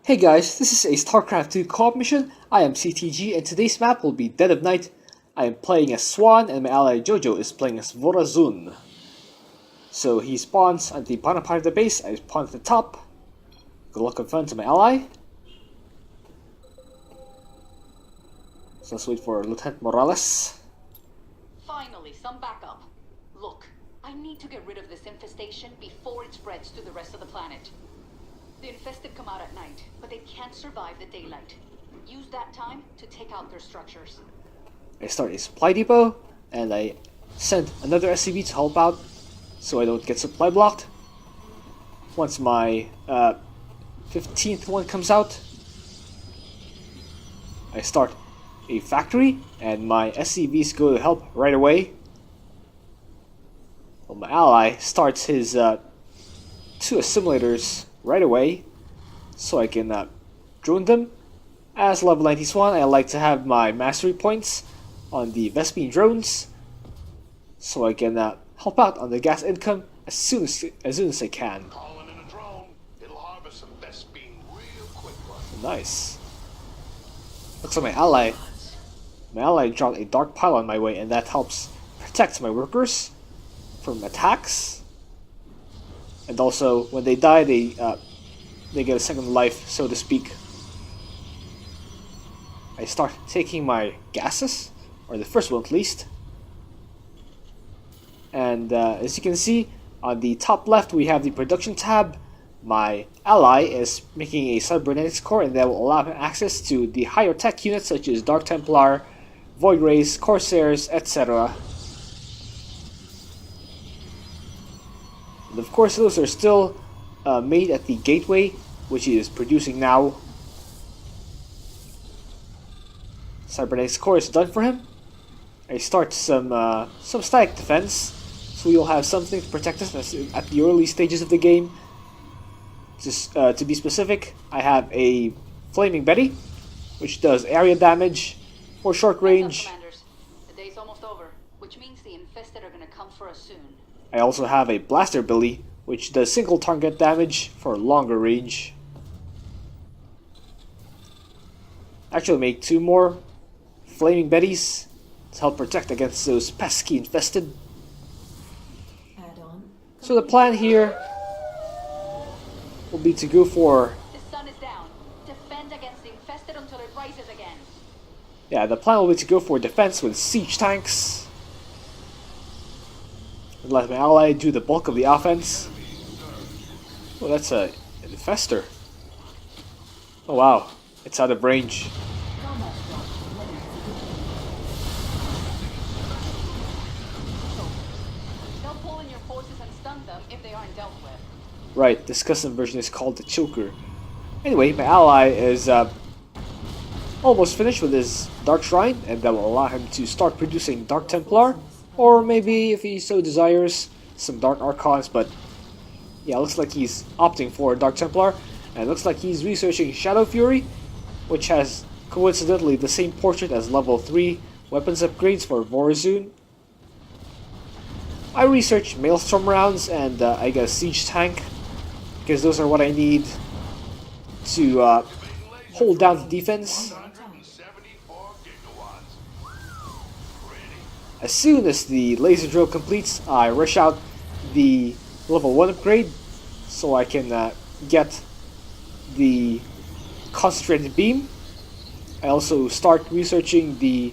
Hey guys, this is a Starcraft 2 co-op mission. I am CTG and today's map will be Dead of Night. I am playing as Swann and my ally Jojo is playing as Vorazun. So he spawns at the bottom part of the base, I spawn at the top. Good luck and fun to my ally. So let's wait for Lieutenant Morales. Finally, some backup. Look, I need to get rid of this infestation before it spreads to the rest of the planet. The infested come out at night, but they can't survive the daylight. Use that time to take out their structures. I start a supply depot, and I send another SCV to help out, so I don't get supply blocked. Once my 15th one comes out, I start a factory, and my SCVs go to help right away. Well, my ally starts his 2 assimilators right away, so I can drone them. As level 90 Swann, I like to have my mastery points on the Vespine drones, so I can help out on the gas income as soon as I can. Calling in a drone. It'll harvest some Vespine real quick. Nice. Looks like my ally dropped a dark pylon my way, and that helps protect my workers from attacks. And also, when they die, they get a second life, so to speak. I start taking my gases, or the first one at least. And as you can see, on the top left we have the production tab. My ally is making a cybernetics core, and that will allow him access to the higher tech units such as Dark Templar, Void Rays, Corsairs, etc. And of course, those are still made at the gateway, which he is producing now. Cybernetics core is done for him. I start some static defense, so we'll have something to protect us at the early stages of the game. Just to be specific, I have a Flaming Betty, which does area damage for short range. The day's almost over, which means the infested are gonna come for us soon. I also have a Blaster Billy, which does single target damage for longer range. Actually, make 2 more Flaming Betties to help protect against those pesky infested. So the plan here will be to go for... The sun is down. Defend against the infested until it rises again. Yeah, the plan will be to go for defense with siege tanks. And let my ally do the bulk of the offense. Oh, that's an infester. Oh wow, it's out of range. They'll pull in your forces and stun them if they aren't dealt with. Right, this custom version is called the Choker. Anyway, my ally is almost finished with his Dark Shrine, and that will allow him to start producing Dark Templar, or maybe, if he so desires, some Dark Archons, but yeah, looks like he's opting for Dark Templar, and looks like he's researching Shadow Fury, which has coincidentally the same portrait as level 3 weapons upgrades for Vorazun. I researched Maelstrom rounds, and I got a Siege Tank, because those are what I need to hold down the defense. As soon as the laser drill completes, I rush out the level 1 upgrade so I can get the concentrated beam. I also start researching the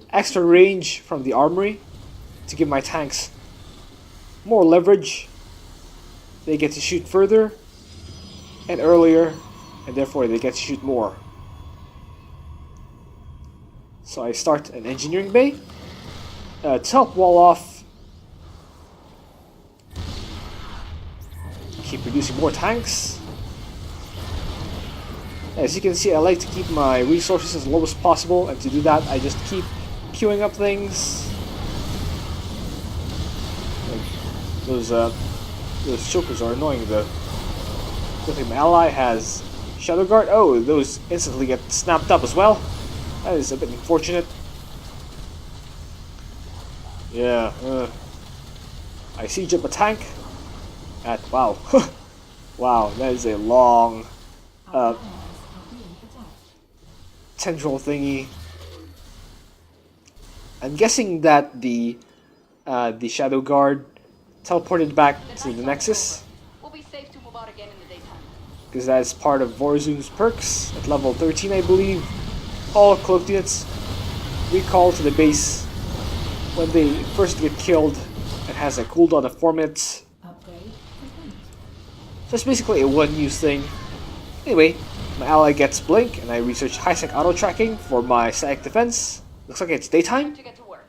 extra range from the armory to give my tanks more leverage. They get to shoot further and earlier, and therefore they get to shoot more. So I start an engineering bay to help wall off. Keep producing more tanks. As you can see, I like to keep my resources as low as possible, and to do that I just keep queuing up things. Those chokers are annoying though. Good thing my ally has Shadow Guard. Oh, those instantly get snapped up as well. That is a bit unfortunate. Yeah, I siege up a tank. Wow. Wow, that is a long uh, tendril thingy. I'm guessing that the Shadow Guard teleported back to the Nexus, We'll be safe to move out again in the daytime. because that is part of Vorzun's perks at level 13, I believe. All cloaked units recall to the base when they first get killed and has a cooldown of 4 minutes. So it's basically a one-use thing. Anyway, my ally gets Blink, and I research high-sec auto-tracking for my static defense. Looks like it's daytime. To get to work.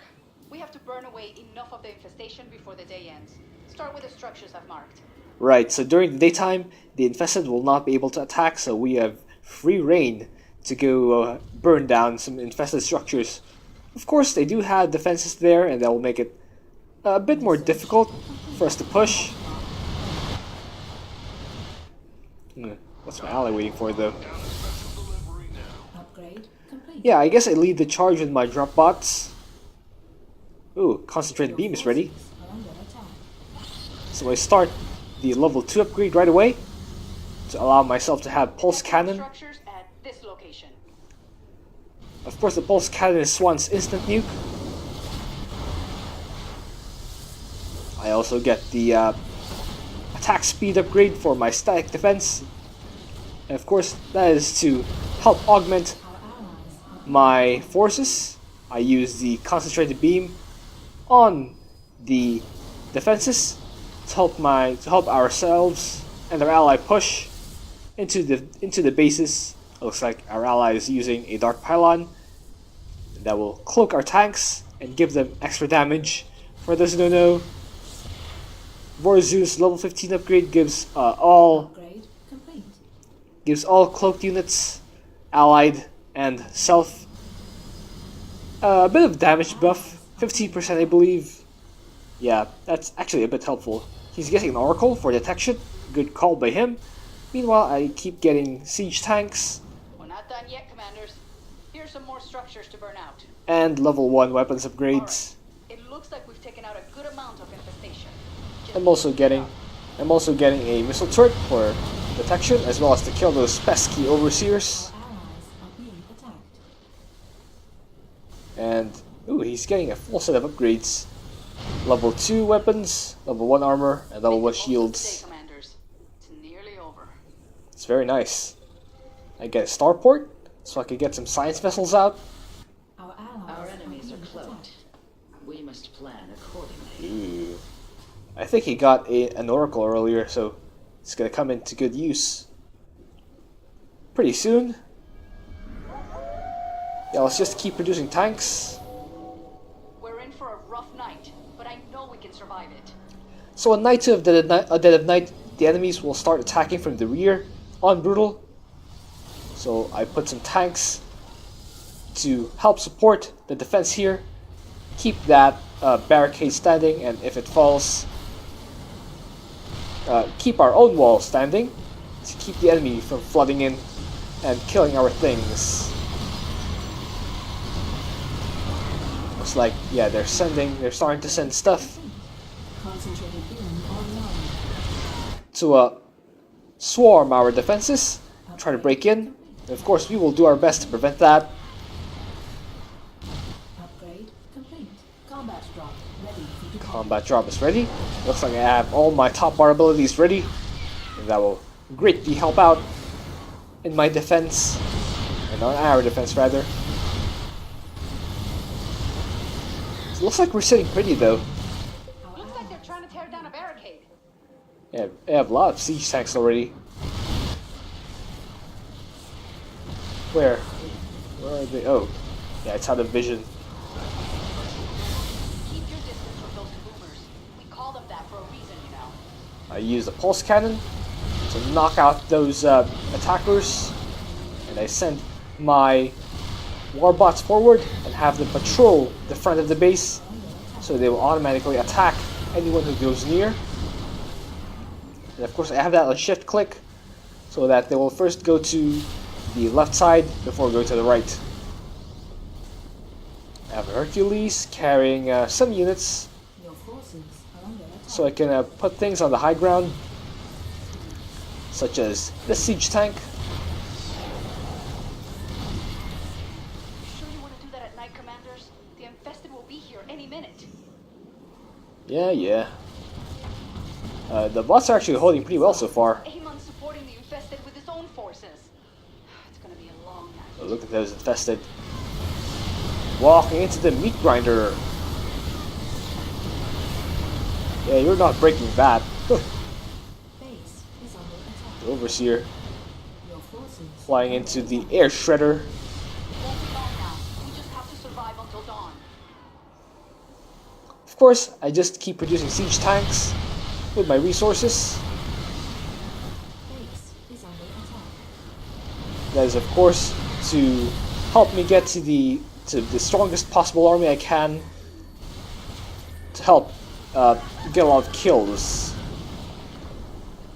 We have to burn away enough of the infestation before the day ends. Start with the structures I've marked. Right, so during the daytime, the infested will not be able to attack, so we have free reign to go burn down some infested structures. Of course, they do have defenses there, and that will make it a bit more difficult for us to push. What's my ally waiting for, though? Yeah, I guess I lead the charge with my drop bots. Ooh, concentrated beam is ready. So I start the level 2 upgrade right away to allow myself to have pulse cannon. Structures at this location. Of course, the pulse cannon is Swann's instant nuke. I also get the attack speed upgrade for my static defense. And of course, that is to help augment my forces. I use the concentrated beam on the defenses to help ourselves and our ally push into the bases. It looks like our ally is using a dark pylon that will cloak our tanks and give them extra damage. For those who don't know, Vorzun's level 15 upgrade gives all cloaked units, allied and self, a bit of damage buff, 15% I believe. Yeah, that's actually a bit helpful. He's getting an Oracle for detection, good call by him. Meanwhile, I keep getting siege tanks. We're not done yet, commanders. Here's some more structures to burn out. And level 1 weapons upgrades. Right. It looks like we've taken out a good amount of infestation. I'm also getting a missile turret for detection, as well as to kill those pesky overseers. And ooh, he's getting a full set of upgrades. Level 2 weapons, level 1 armor, and level 1 shields. Commanders. It's nearly over. It's very nice. I get a starport, so I can get some science vessels out. Our enemies are cloaked. We must plan accordingly. Ooh. I think he got an oracle earlier, so it's gonna come into good use pretty soon. Yeah, let's just keep producing tanks. We're in for a rough night, but I know we can survive it. So on night 2 of Dead of Night, the enemies will start attacking from the rear on Brutal. So I put some tanks to help support the defense here, keep that barricade standing, and if it falls, keep our own wall standing to keep the enemy from flooding in and killing our things. Looks like, yeah, they're starting to send stuff to swarm our defenses, try to break in. And of course, we will do our best to prevent that. Upgrade complete. Combat drop ready. Combat drop is ready. Looks like I have all my top bar abilities ready, and that will greatly help out in my defense, and on our defense rather. It looks like we're sitting pretty though. Looks like they're trying to tear down a barricade. Yeah, I have a lot of siege tanks already. Where are they? Oh, yeah, it's out of vision. Keep your distance from those boomers. We call them that for a reason, you know. I use the pulse cannon to knock out those attackers, and I send my warbots forward and have them patrol the front of the base, so they will automatically attack anyone who goes near. And of course I have that on shift click, so that they will first go to the left side before going to the right. I have Hercules carrying some units, so I can put things on the high ground, such as the siege tank, Yeah. The bots are actually holding pretty well so far. Amon's supporting the infested with his own forces. It's gonna be a long night. Oh, look at those infested. Walking into the meat grinder. Yeah, you're not breaking that. Base is under attack. The Overseer Your forces flying into the air shredder. Won't be long now. We just have to survive until dawn. Of course, I just keep producing siege tanks with my resources. base is under attack. That is, of course, to help me get to the strongest possible army I can, to help get a lot of kills.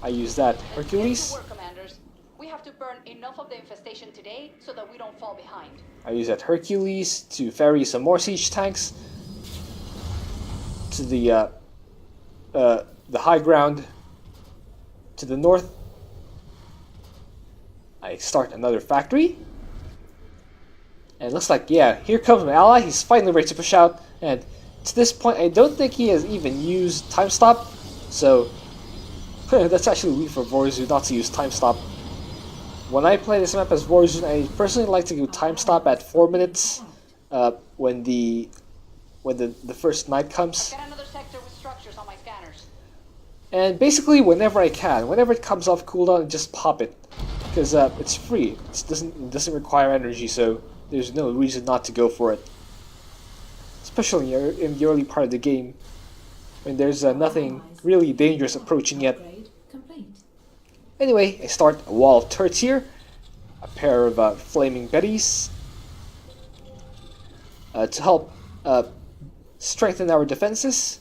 I use that Let's get Hercules. to work, commanders. We have to burn enough of the infestation today so that we don't fall behind. I use that Hercules to ferry some more siege tanks to the high ground to the north. I start another factory. And it looks like, yeah, here comes my ally. He's finally ready to push out. And to this point, I don't think he has even used time stop. So, that's actually weak for Vorzun not to use time stop. When I play this map as Vorzun, I personally like to go time stop at 4 minutes when the first night comes. Get another sector with structures on my scanners. And basically, whenever I can, whenever it comes off cooldown, I just pop it. Because it's free. It doesn't require energy, so there's no reason not to go for it. Especially in the early part of the game, when there's nothing really dangerous approaching yet. Upgrade complete. Anyway, I start a wall of turrets here, a pair of flaming betties, to help strengthen our defenses.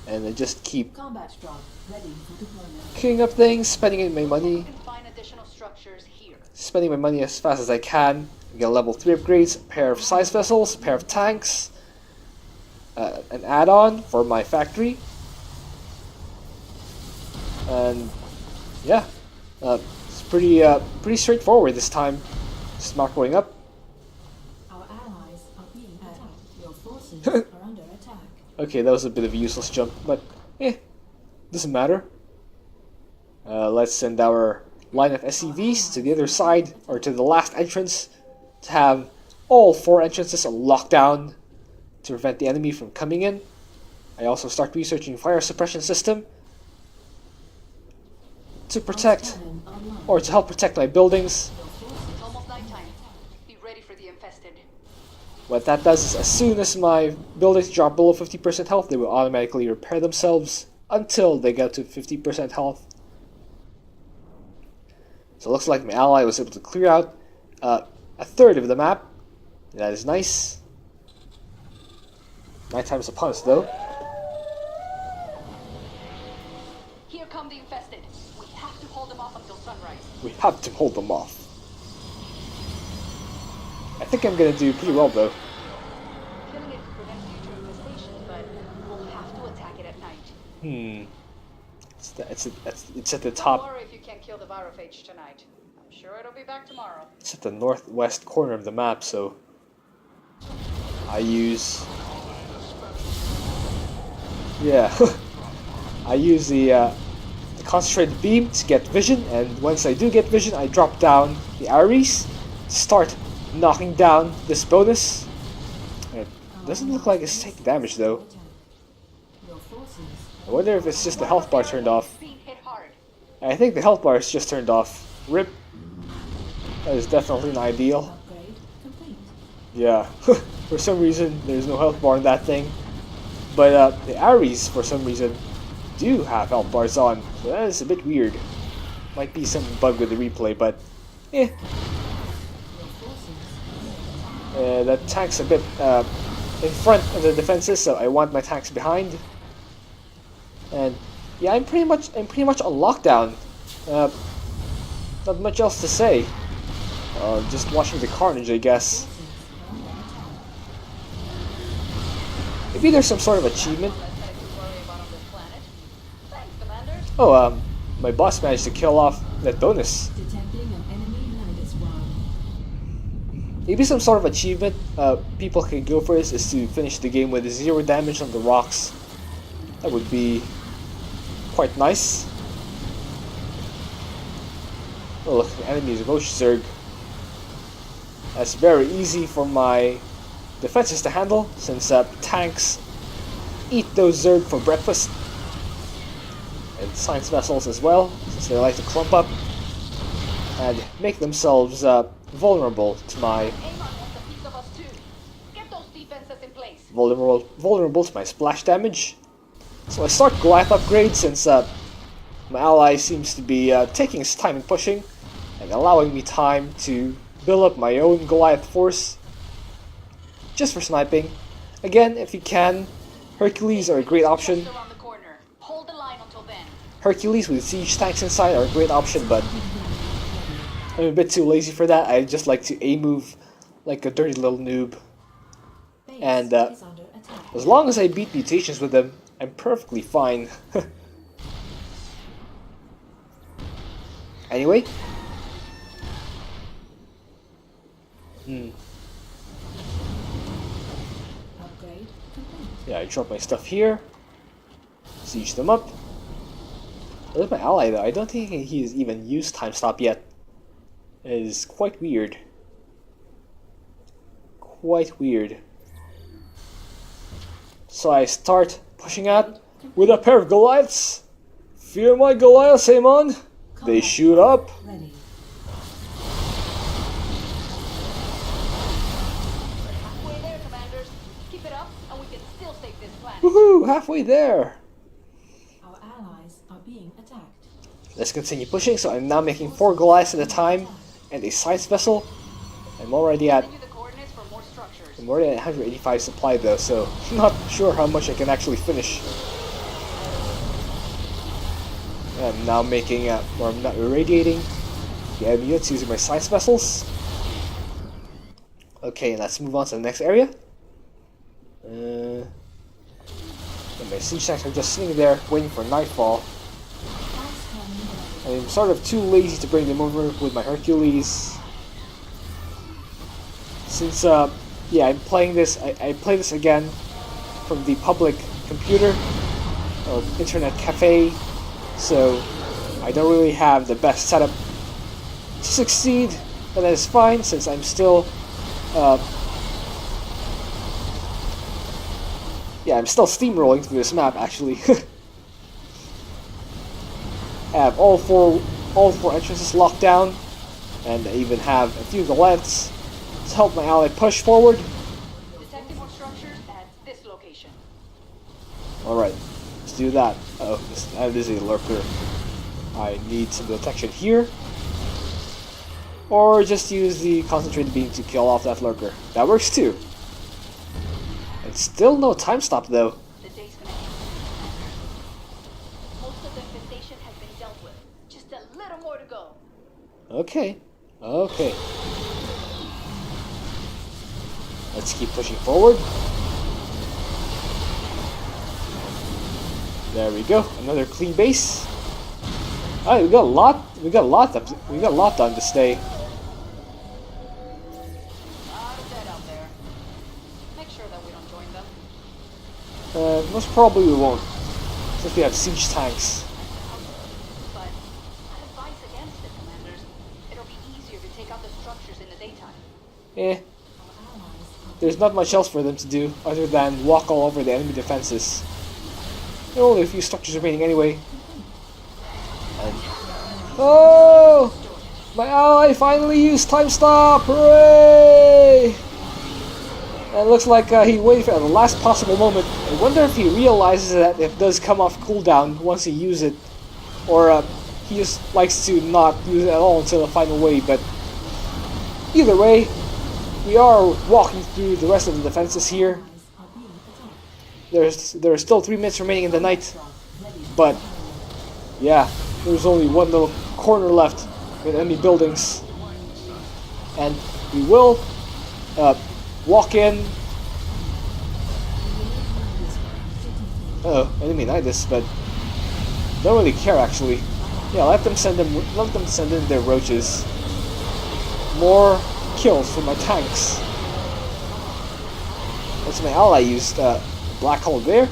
And I just keep Combat drone ready for deployment. queuing up things, spending my money. We can find additional structures here. Spending my money as fast as I can. Get level 3 upgrades, a pair of size vessels, a pair of tanks, an add-on for my factory, and yeah, it's pretty straightforward this time. Just not going up. Our allies are being attacked. Your forces are under attack. Okay, that was a bit of a useless jump, but doesn't matter. Let's send our line of SCVs to the other side, or to the last entrance, to have all 4 entrances locked down to prevent the enemy from coming in. I also start researching fire suppression system to protect, Cannon online. or to help protect my buildings. It's almost nighttime. Be ready for the infested. What that does is, as soon as my buildings drop below 50% health, they will automatically repair themselves until they get to 50% health. So it looks like my ally was able to clear out a third of the map. That is nice. Nighttime's upon us, though. Here come the infested. We have to hold them off until sunrise. We have to hold them off. I think I'm gonna do pretty well, though. Killing it could prevent future infestation, but we'll have to attack it at night. It's at the Don't top. worry if you can't kill the virophage tonight. I'm sure it'll be back tomorrow. It's at the northwest corner of the map, so I use I use the concentrated beam to get vision, and once I do get vision, I drop down the Ares to start knocking down this bonus. It doesn't look like it's taking damage though. Your forces I wonder if it's just the health bar turned off. Being hit hard. I think the health bar is just turned off. RIP. That is definitely not ideal. upgrade complete. Yeah, for some reason there's no health bar in that thing. But the Ares, for some reason, do have health bars on. So that is a bit weird. Might be some bug with the replay, but Your forces that tank's a bit in front of the defenses, so I want my tanks behind. And yeah, I'm pretty much on lockdown. Not much else to say. Just watching the carnage, I guess. Maybe there's some sort of achievement. Less than to worry about on this planet. Thanks, Commander. Oh, my boss managed to kill off that bonus. detecting an enemy Nidus one. Maybe some sort of achievement people can go for is to finish the game with 0 damage on the rocks. That would be quite nice. Oh look, the enemy is Roche Zerg. That's very easy for my defenses to handle, since tanks eat those Zerg for breakfast. And science vessels as well, since they like to clump up and make themselves vulnerable to my vulnerable to my splash damage. So I start Goliath upgrade, since my ally seems to be taking his time in pushing and allowing me time to build up my own Goliath force just for sniping. Again, if you can, Hercules are a great option. Hercules with siege tanks inside are a great option, but I'm a bit too lazy for that. I just like to A-move like a dirty little noob. And as long as I beat mutations with them, I'm perfectly fine. Anyway. Yeah, I drop my stuff here. Siege them up. Look at my ally though. I don't think he's even used time stop yet. It is quite weird. Quite weird. So I start pushing out with a pair of Goliaths. Fear my Goliaths, Amon. They shoot up. Ready. Halfway there, commanders. Keep it up, and we can still save this planet. Woohoo! Halfway there. Our allies are being attacked. Let's continue pushing. So I'm now making 4 Goliaths at a time and a science vessel. I'm already at Send you the coordinates for more structures. I'm already at 185 supply though, so not sure how much I can actually finish. I'm now making, or I'm not irradiating the enemy units using my science vessels. Okay, let's move on to the next area. And my siege tanks are just sitting there waiting for nightfall. I'm sort of too lazy to bring them over with my Hercules. Since, yeah, I'm playing this, I play this again from the public computer, or internet cafe, so I don't really have the best setup to succeed, but that is fine since I'm still, yeah, I'm still steamrolling through this map actually. I have all four entrances locked down, and I even have a few Goliaths to help my ally push forward. Detecting more structures at this location. Alright, let's do that. Oh, that is a lurker. I need some detection here. Or just use the concentrated beam to kill off that lurker. That works too. And still no time stop though. The day's gonna end. Most of the infestation has been dealt with. Just a little more to go. Okay. Okay. Let's keep pushing forward. There we go. Another clean base. Alright, we got a lot done this day. Lot of dead out there. Make sure that we don't join them. Most probably we won't, since we have siege tanks. But I advise against it, commanders. It'll be easier to take out the structures in the daytime. Eh. There's not much else for them to do other than walk all over the enemy defenses. There are only a few structures remaining anyway. And oh! My ally finally used time stop! Hooray! And it looks like he waited for the last possible moment. I wonder if he realizes that it does come off cooldown once he uses it. Or he just likes to not use it at all until the final wave. But either way, we are walking through the rest of the defenses here. There are still 3 minutes remaining in the night, but yeah, there's only one little corner left with enemy buildings, and we will walk in. Oh, enemy Nidus, but don't really care actually. Yeah, let them send in their roaches. More kills for my tanks. That's my ally used black hole there.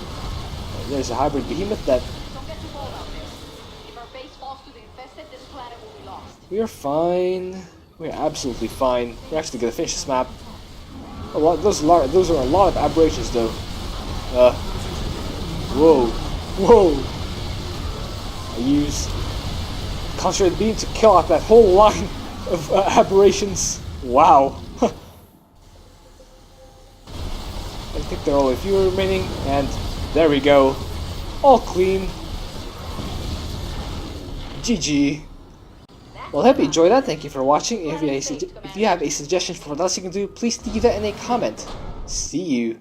There's a hybrid behemoth that Don't get too bold out there. If our base falls to the infested, this planet will be lost. we're fine. We're absolutely fine. We're actually gonna finish this map. Those are a lot of aberrations though. Whoa. Whoa. I use concentrated beam to kill out that whole line of aberrations. Wow. I think there are only a few remaining, and there we go. All clean. GG. Well, I hope you enjoyed that. Thank you for watching. If you have a suggestion for what else you can do, please leave that in a comment. See you.